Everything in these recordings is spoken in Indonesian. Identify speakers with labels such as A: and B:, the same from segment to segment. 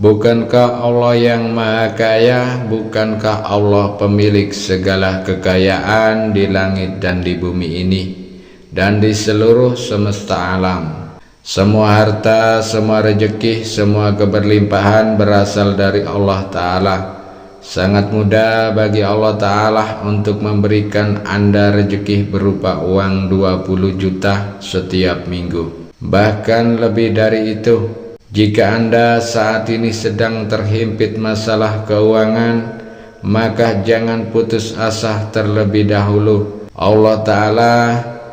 A: Bukankah Allah yang Maha Kaya? Bukankah Allah pemilik segala kekayaan di langit dan di bumi ini dan di seluruh semesta alam? Semua harta, semua rezeki, semua keberlimpahan berasal dari Allah Ta'ala. Sangat mudah bagi Allah Ta'ala untuk memberikan Anda rezeki berupa uang 20 juta setiap minggu. Bahkan lebih dari itu. Jika Anda saat ini sedang terhimpit masalah keuangan, maka jangan putus asa terlebih dahulu. Allah Ta'ala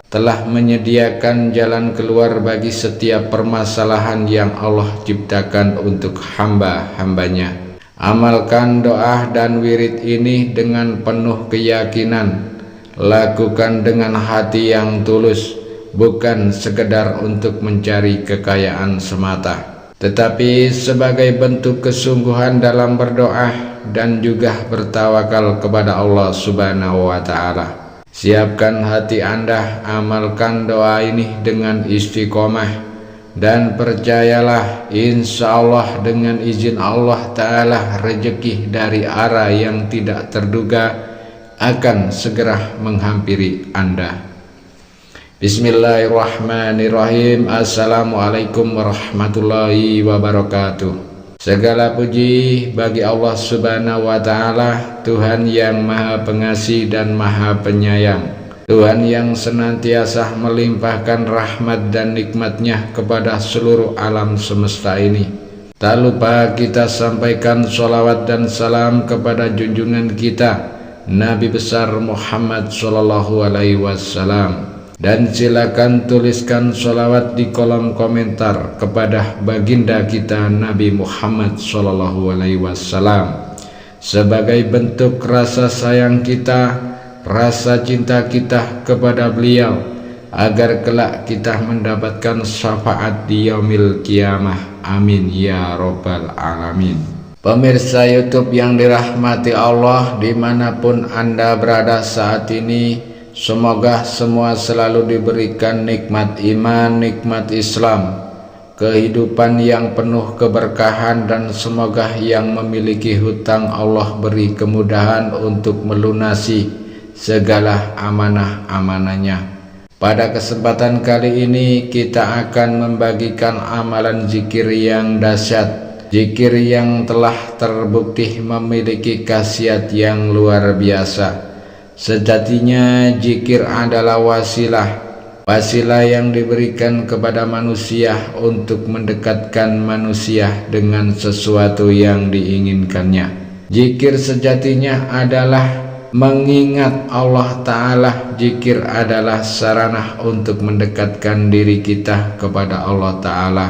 A: telah menyediakan jalan keluar bagi setiap permasalahan yang Allah ciptakan untuk hamba-hambanya. Amalkan doa dan wirid ini dengan penuh keyakinan. Lakukan dengan hati yang tulus, bukan sekedar untuk mencari kekayaan semata, tetapi sebagai bentuk kesungguhan dalam berdoa dan juga bertawakal kepada Allah Subhanahu wa Ta'ala. Siapkan hati Anda, amalkan doa ini dengan istiqomah, dan percayalah, insya Allah dengan izin Allah Ta'ala rezeki dari arah yang tidak terduga akan segera menghampiri Anda. Bismillahirrahmanirrahim. Assalamualaikum warahmatullahi wabarakatuh. Segala puji bagi Allah Subhanahu wa Ta'ala, Tuhan yang Maha Pengasih dan Maha Penyayang, Tuhan yang senantiasa melimpahkan rahmat dan nikmat-Nya kepada seluruh alam semesta ini. Tak lupa kita sampaikan sholawat dan salam kepada junjungan kita Nabi besar Muhammad Sallallahu Alaihi Wasallam. Dan silakan tuliskan sholawat di kolom komentar kepada baginda kita Nabi Muhammad Sallallahu Alaihi Wasallam sebagai bentuk rasa sayang kita, rasa cinta kita kepada beliau, agar kelak kita mendapatkan syafaat di yaumil kiamah. Amin ya robbal alamin. Pemirsa YouTube yang dirahmati Allah, dimanapun Anda berada saat ini, semoga semua selalu diberikan nikmat iman, nikmat Islam, kehidupan yang penuh keberkahan, dan semoga yang memiliki hutang Allah beri kemudahan untuk melunasi segala amanah-amanahnya. Pada kesempatan kali ini kita akan membagikan amalan zikir yang dahsyat, zikir yang telah terbukti memiliki khasiat yang luar biasa. Sejatinya zikir adalah wasilah yang diberikan kepada manusia untuk mendekatkan manusia dengan sesuatu yang diinginkannya. Zikir sejatinya adalah mengingat Allah Ta'ala. Zikir adalah sarana untuk mendekatkan diri kita kepada Allah Ta'ala,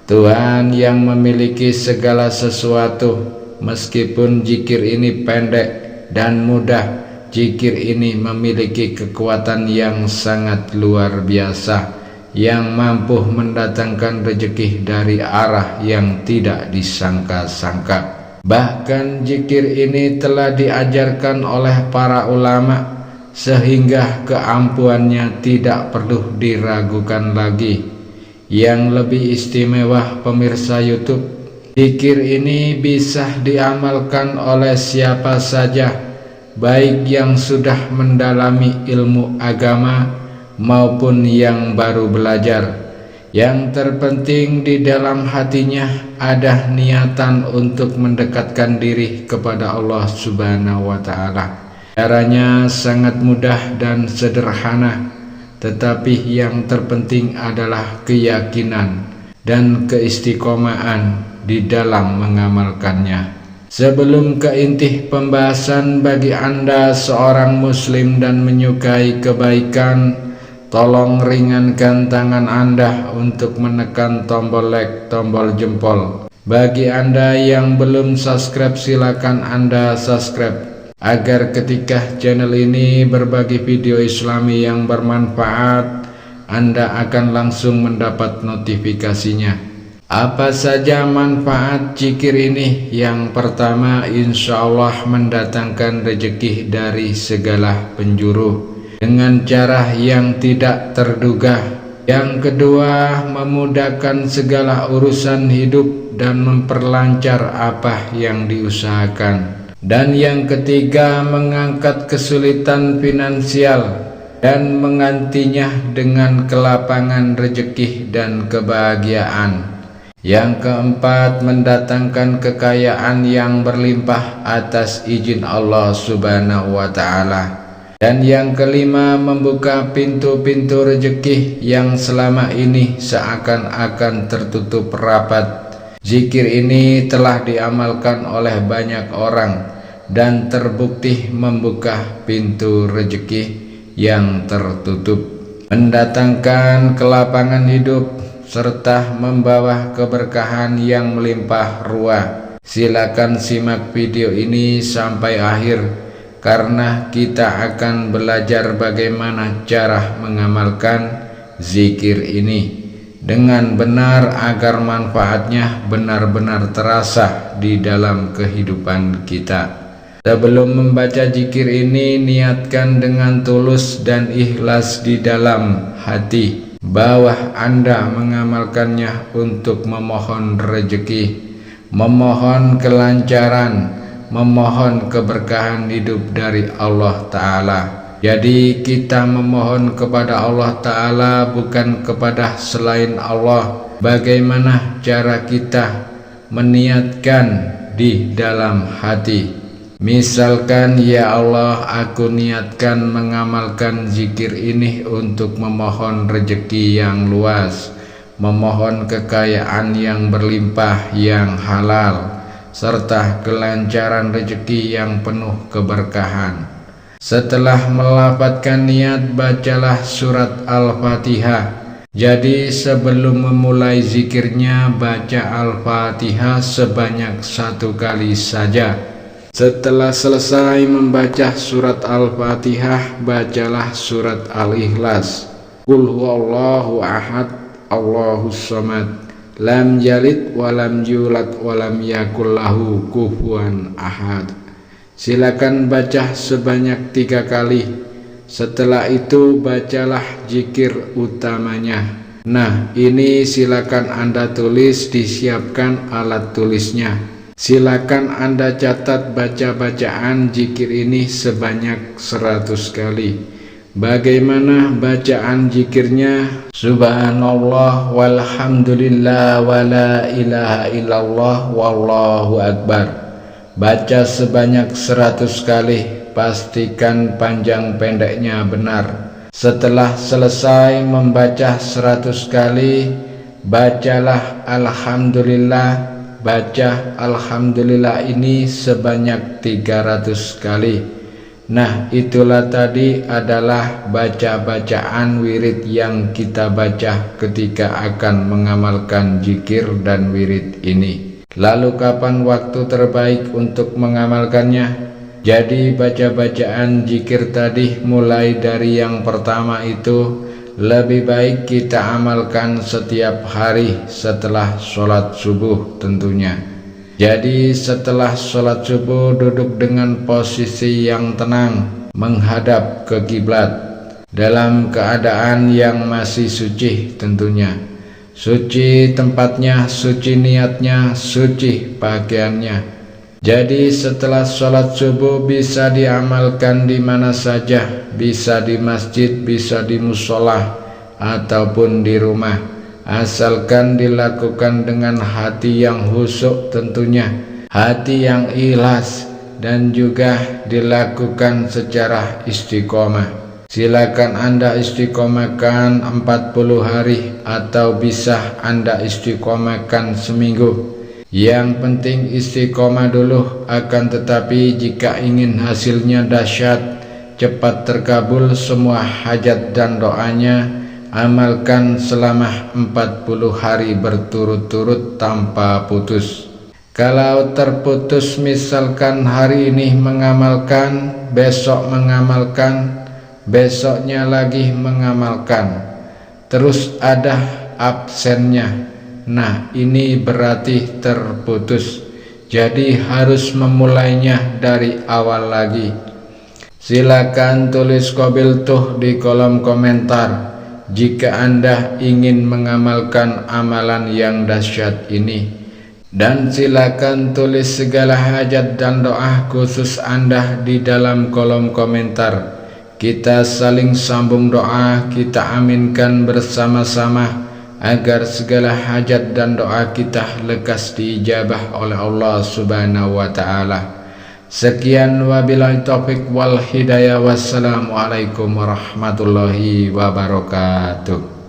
A: Tuhan yang memiliki segala sesuatu. Meskipun zikir ini pendek dan mudah, zikir ini memiliki kekuatan yang sangat luar biasa, yang mampu mendatangkan rezeki dari arah yang tidak disangka-sangka. Bahkan zikir ini telah diajarkan oleh para ulama, sehingga keampuhannya tidak perlu diragukan lagi. Yang lebih istimewa, pemirsa YouTube, zikir ini bisa diamalkan oleh siapa saja, baik yang sudah mendalami ilmu agama maupun yang baru belajar. Yang terpenting di dalam hatinya ada niatan untuk mendekatkan diri kepada Allah Subhanahu wa Ta'ala. Caranya sangat mudah dan sederhana, tetapi yang terpenting adalah keyakinan dan keistiqomahan di dalam mengamalkannya. Sebelum ke inti pembahasan, bagi Anda seorang muslim dan menyukai kebaikan, tolong ringankan tangan Anda untuk menekan tombol like, tombol jempol. Bagi Anda yang belum subscribe, silakan Anda subscribe, agar ketika channel ini berbagi video Islami yang bermanfaat, Anda akan langsung mendapat notifikasinya. Apa saja manfaat zikir ini? Yang pertama, insya Allah mendatangkan rezeki dari segala penjuru dengan cara yang tidak terduga. Yang kedua, memudahkan segala urusan hidup dan memperlancar apa yang diusahakan. Dan yang ketiga, mengangkat kesulitan finansial dan menggantinya dengan kelapangan rezeki dan kebahagiaan. Yang keempat, mendatangkan kekayaan yang berlimpah atas izin Allah Subhanahu wa Ta'ala. Dan yang kelima, membuka pintu-pintu rezeki yang selama ini seakan-akan tertutup rapat. Zikir ini telah diamalkan oleh banyak orang dan terbukti membuka pintu rezeki yang tertutup, mendatangkan kelapangan hidup, serta membawa keberkahan yang melimpah ruah. Silakan simak video ini sampai akhir, karena kita akan belajar bagaimana cara mengamalkan zikir ini dengan benar agar manfaatnya benar-benar terasa di dalam kehidupan kita. Sebelum membaca zikir ini, niatkan dengan tulus dan ikhlas di dalam hati bahwa Anda mengamalkannya untuk memohon rezeki, memohon kelancaran, memohon keberkahan hidup dari Allah Ta'ala. Jadi kita memohon kepada Allah Ta'ala, bukan kepada selain Allah. Bagaimana cara kita meniatkan di dalam hati? Misalkan, ya Allah, aku niatkan mengamalkan zikir ini untuk memohon rezeki yang luas, memohon kekayaan yang berlimpah yang halal, serta kelancaran rezeki yang penuh keberkahan. Setelah melafadzkan niat, bacalah surat Al-Fatihah. Jadi sebelum memulai zikirnya, baca Al-Fatihah sebanyak 1 kali saja. Setelah selesai membaca surat Al-Fatihah, bacalah surat Al-Ikhlas. Qul huwallahu ahad, Allahus samad, lam yalid walam yulad walam yakul lahu kufuwan ahad. Silakan baca sebanyak 3 kali. Setelah itu bacalah zikir utamanya. Nah, ini silakan Anda tulis, disiapkan alat tulisnya. Silakan Anda catat baca-bacaan zikir ini sebanyak 100 kali. Bagaimana bacaan zikirnya? Subhanallah walhamdulillah wala ilaha illallah wallahu akbar. Baca sebanyak 100 kali, pastikan panjang pendeknya benar. Setelah selesai membaca 100 kali, bacalah alhamdulillah. Baca alhamdulillah ini sebanyak 300 kali. Nah, itulah tadi adalah baca-bacaan wirid yang kita baca ketika akan mengamalkan zikir dan wirid ini. Lalu kapan waktu terbaik untuk mengamalkannya? Jadi baca-bacaan zikir tadi mulai dari yang pertama itu lebih baik kita amalkan setiap hari setelah sholat subuh tentunya. Jadi setelah sholat subuh, duduk dengan posisi yang tenang menghadap ke kiblat dalam keadaan yang masih suci tentunya. Suci tempatnya, suci niatnya, suci pakaiannya. Jadi setelah sholat subuh bisa diamalkan di mana saja, bisa di masjid, bisa di musola, ataupun di rumah, asalkan dilakukan dengan hati yang khusyuk tentunya, hati yang ikhlas, dan juga dilakukan secara istiqomah. Silakan Anda istiqomahkan 40 hari atau bisa Anda istiqomahkan seminggu. Yang penting istiqomah dulu. Akan tetapi jika ingin hasilnya dahsyat, cepat terkabul semua hajat dan doanya, amalkan selama 40 hari berturut-turut tanpa putus. Kalau terputus, misalkan hari ini mengamalkan, besok mengamalkan, besoknya lagi mengamalkan, terus ada absennya, nah ini berarti terputus. Jadi harus memulainya dari awal lagi. Silakan tulis qabiltuh di kolom komentar. jika Anda ingin mengamalkan amalan yang dahsyat ini. Dan silakan tulis segala hajat dan doa khusus Anda di dalam kolom komentar. Kita saling sambung doa, kita aminkan bersama-sama agar segala hajat dan doa kita lekas diijabah oleh Allah Subhanahu wa taala. Sekian wabillahi taufik wal hidayah. Wassalamualaikum warahmatullahi wabarakatuh.